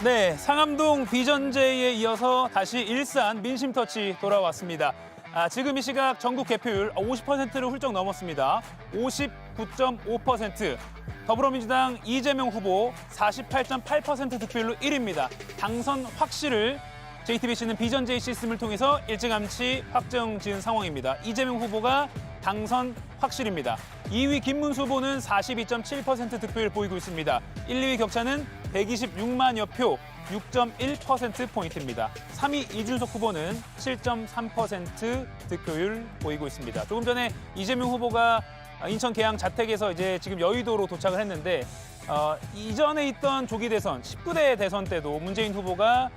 네, 상암동 비전제에 이어서 다시 일산 민심터치 돌아왔습니다. 지금 이 시각 전국 개표율 50%를 훌쩍 넘었습니다. 59.5%. 더불어민주당 이재명 후보 48.8% 득표율로 1위입니다. 당선 확실을 JTBC는 비전제이 시스템을 통해서 일찌감치 확정 지은 상황입니다. 이재명 후보가 당선 확실입니다. 2위 김문수 후보는 42.7% 득표율 보이고 있습니다. 1, 2위 격차는 126만여 표, 6.1%포인트입니다. 3위 이준석 후보는 7.3% 득표율 보이고 있습니다. 조금 전에 이재명 후보가 인천 계양 자택에서 이제 지금 여의도로 도착을 했는데 이전에 있던 조기 대선, 19대 대선 때도 문재인 후보가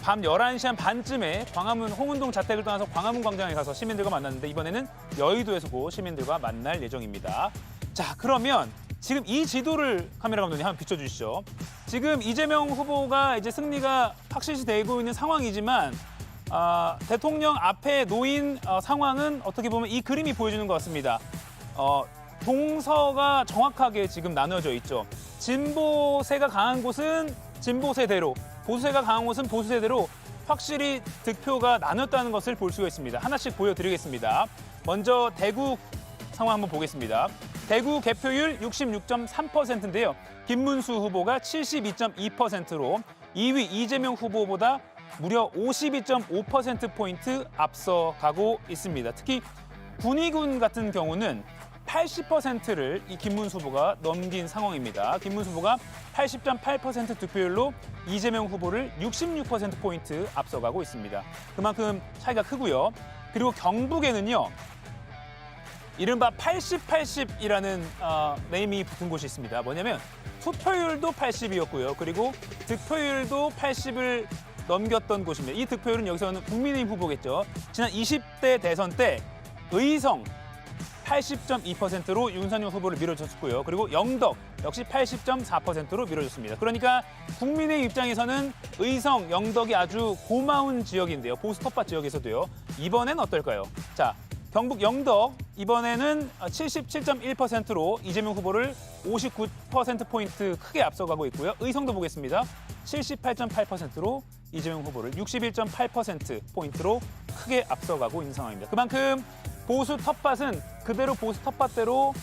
밤 11시 한 반쯤에 광화문 홍은동 자택을 떠나서 광화문 광장에 가서 시민들과 만났는데 이번에는 여의도에서 시민들과 만날 예정입니다. 자, 그러면 지금 이 지도를 카메라 감독님 한번 비춰주시죠. 지금 이재명 후보가 이제 승리가 확실시되고 있는 상황이지만 대통령 앞에 놓인 상황은 어떻게 보면 이 그림이 보여주는 것 같습니다. 동서가 정확하게 지금 나눠져 있죠. 진보세가 강한 곳은 진보세대로, 보수세가 강한 곳은 보수세대로 확실히 득표가 나눴다는 것을 볼 수가 있습니다. 하나씩 보여드리겠습니다. 먼저 대구 상황 한번 보겠습니다. 대구 개표율 66.3%인데요. 김문수 후보가 72.2%로 2위 이재명 후보보다 무려 52.5%포인트 앞서가고 있습니다. 특히 군위군 같은 경우는 80%를 이 김문수 후보가 넘긴 상황입니다. 김문수 후보가 80.8% 득표율로 이재명 후보를 66%포인트 앞서가고 있습니다. 그만큼 차이가 크고요. 그리고 경북에는요. 이른바 80-80이라는 네임이 붙은 곳이 있습니다. 뭐냐면 투표율도 80이었고요. 그리고 득표율도 80을 넘겼던 곳입니다. 이 득표율은 여기서는 국민의힘 후보겠죠. 지난 20대 대선 때 의성 80.2%로 윤석열 후보를 밀어줬고요. 그리고 영덕 역시 80.4%로 밀어줬습니다. 그러니까 국민의 입장에서는 의성, 영덕이 아주 고마운 지역인데요. 보수 텃밭 지역에서도요. 이번엔 어떨까요? 자, 경북 영덕 이번에는 77.1%로 이재명 후보를 59%포인트 크게 앞서가고 있고요. 의성도 보겠습니다. 78.8%로 이재명 후보를 61.8%포인트로 크게 앞서가고 있는 상황입니다. 그만큼 보수 텃밭은 그대로 보수 텃밭대로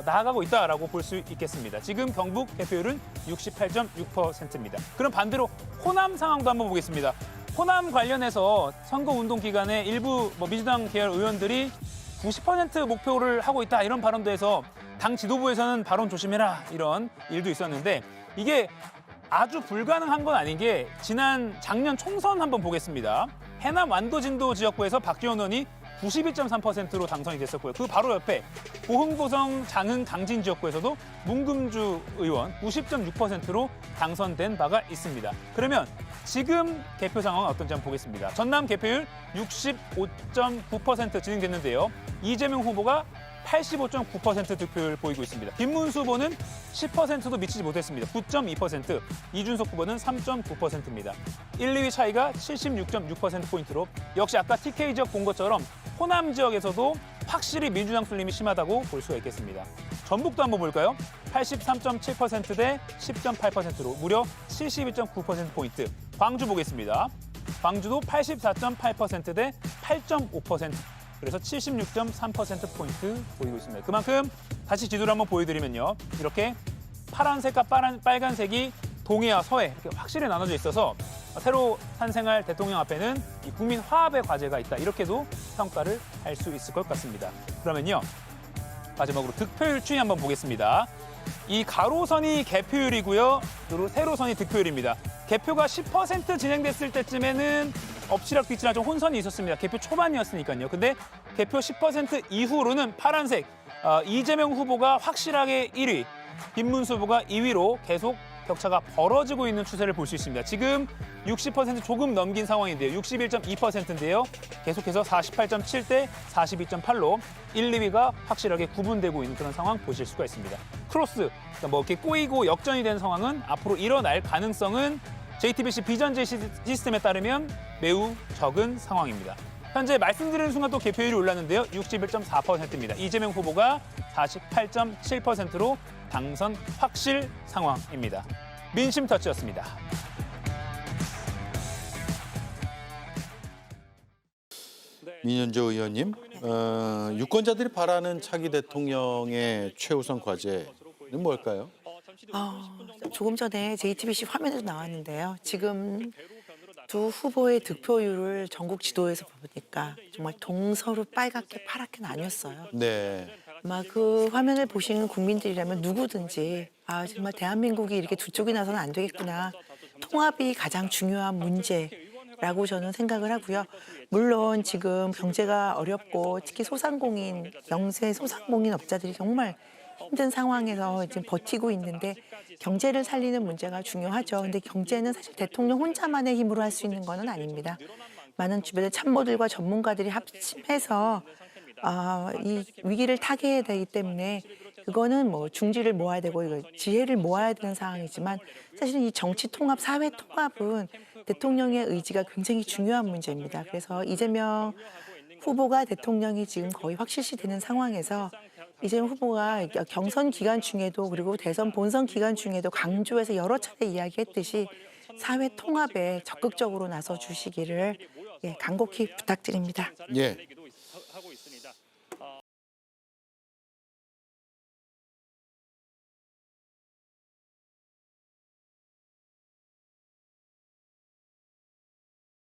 나아가고 있다라고 볼 수 있겠습니다. 지금 경북 개표율은 68.6%입니다. 그럼 반대로 호남 상황도 한번 보겠습니다. 호남 관련해서 선거운동 기간에 일부 민주당 계열 의원들이 90% 목표를 하고 있다 이런 발언도 해서 당 지도부에서는 발언 조심해라 이런 일도 있었는데 이게 아주 불가능한 건 아닌 게 지난 작년 총선 한번 보겠습니다. 해남 완도진도 지역구에서 박지원 의원이 92.3%로 당선이 됐었고요. 그 바로 옆에 보흥보성 장흥 강진 지역구에서도 문금주 의원 90.6%로 당선된 바가 있습니다. 그러면 지금 개표 상황은 어떤지 한번 보겠습니다. 전남 개표율 65.9% 진행됐는데요. 이재명 후보가 85.9% 득표율 보이고 있습니다. 김문수 후보는 10%도 미치지 못했습니다. 9.2%, 이준석 후보는 3.9%입니다. 1, 2위 차이가 76.6%포인트로 역시 아까 TK 지역 본 것처럼 호남 지역에서도 확실히 민주당 쏠림이 심하다고 볼 수가 있겠습니다. 전북도 한번 볼까요? 83.7% 대 10.8%로 무려 72.9%포인트. 광주 보겠습니다. 광주도 84.8% 대 8.5%. 그래서 76.3%포인트 보이고 있습니다. 그만큼 다시 지도를 한번 보여드리면요. 이렇게 파란색과 빨간색이 동해와 서해 이렇게 확실히 나눠져 있어서 새로 탄생할 대통령 앞에는 이 국민 화합의 과제가 있다. 이렇게도 평가를 할 수 있을 것 같습니다. 그러면요. 마지막으로 득표율 추이 한번 보겠습니다. 이 가로선이 개표율이고요. 그리고 세로선이 득표율입니다. 개표가 10% 진행됐을 때쯤에는 엎치락뒤치락 좀 혼선이 있었습니다. 개표 초반이었으니까요. 근데 개표 10% 이후로는 파란색 이재명 후보가 확실하게 1위, 김문수 후보가 2위로 계속 격차가 벌어지고 있는 추세를 볼 수 있습니다. 지금 60% 조금 넘긴 상황인데요. 61.2%인데요. 계속해서 48.7 대 42.8로 1, 2위가 확실하게 구분되고 있는 그런 상황 보실 수가 있습니다. 크로스, 그러니까 뭐 이렇게 꼬이고 역전이 된 상황은 앞으로 일어날 가능성은 JTBC 비전제 시스템에 따르면 매우 적은 상황입니다. 현재 말씀드리는 순간 또 개표율이 올랐는데요. 61.4%입니다. 이재명 후보가 48.7%로 당선 확실 상황입니다. 민심터치였습니다. 민현조 의원님, 유권자들이 바라는 차기 대통령의 최우선 과제는 뭘까요? 조금 전에 JTBC 화면에도 나왔는데요. 지금 두 후보의 득표율을 전국 지도에서 보니까 정말 동서로 빨갛게 파랗게 나뉘었어요. 네, 아마 그 화면을 보시는 국민들이라면 누구든지 정말 대한민국이 이렇게 두 쪽이 나서는 안 되겠구나. 통합이 가장 중요한 문제라고 저는 생각을 하고요. 물론 지금 경제가 어렵고 특히 소상공인, 영세 소상공인 업자들이 정말 힘든 상황에서 지금 버티고 있는데 경제를 살리는 문제가 중요하죠. 근데 경제는 사실 대통령 혼자만의 힘으로 할 수 있는 거는 아닙니다. 많은 주변의 참모들과 전문가들이 합심해서 이 위기를 타개해야 되기 때문에 그거는 뭐 중지를 모아야 되고 이거 지혜를 모아야 되는 상황이지만 사실은 이 정치 통합, 사회 통합은 대통령의 의지가 굉장히 중요한 문제입니다. 그래서 이재명 후보가 대통령이 지금 거의 확실시 되는 상황에서 이재명 후보가 경선 기간 중에도 그리고 대선 본선 기간 중에도 강조해서 여러 차례 이야기했듯이 사회 통합에 적극적으로 나서 주시기를 간곡히 부탁드립니다. 예.